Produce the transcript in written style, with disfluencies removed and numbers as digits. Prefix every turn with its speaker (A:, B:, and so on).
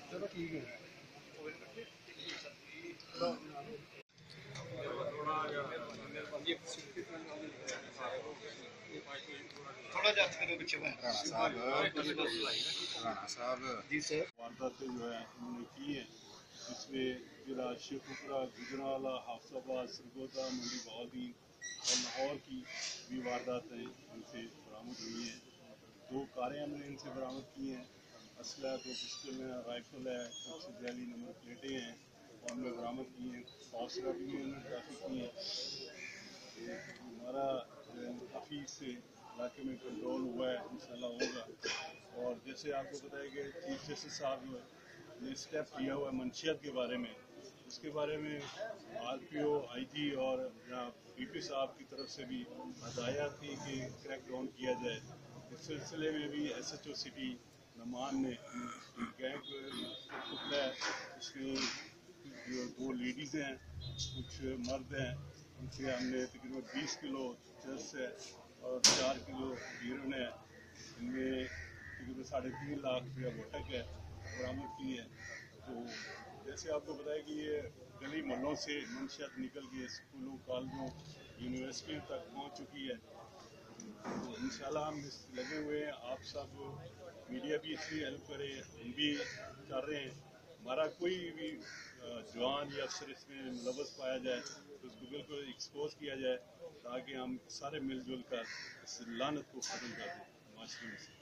A: चलो ठीक है। थोड़ा जा पीछे राणा साहब जी सर वारदातें जो है उन्होंने की है, इसमें जिला शेखुपुरा, गुजरावाला, हाफसाबाद, सरगोदा, मंडी बहाउद्दीन और लाहौर की भी वारदातें इनसे बरामद हुई हैं। 2 कारें हमने इनसे बरामद की हैं, असला 2 पिस्टल है, राइफल है, कुछ जैली नंबर प्लेटें हैं और हमने बरामद की हैं। हौसला भी उन्होंने काफ़ी की हैं। हमारा काफ़ी इससे इलाके में कंट्रोल हुआ है, इंशाल्लाह होगा। और जैसे आपको पता है कि चीफ जस्टिस साहब ने स्टेप लिया हुआ है मंशियात के बारे में, उसके बारे में RPO, IG और BP साहब की तरफ से भी हदायत थी कि क्रैक डाउन किया जाए। इस सिलसिले में भी SHO सिटी नमान ने गैंग पकड़ा है। इसमें 2 लेडीज़ हैं, कुछ मर्द हैं, उनसे हमने तकरीबन 20 किलो चरस है और 4 किलो हीरोइन है। इनमें तकरीबन 3.5 लाख रुपया वोटक है बरामद की है। तो जैसे आपको बताया कि ये गली मोहल्लों से मंशियात निकल के स्कूलों, कॉलेजों, यूनिवर्सिटियों तक पहुंच चुकी है। तो इंशाल्लाह हम लगे हुए हैं। आप सब मीडिया भी इसकी हेल्प करे, हम भी कर रहे हैं। हमारा कोई भी जवान या अफसर इसमें मुलव्वस पाया जाए तो उसको बिल्कुल एक्सपोज किया जाए, ताकि हम सारे मिलजुल कर इस लानत को ख़त्म कर दें माशरे में से।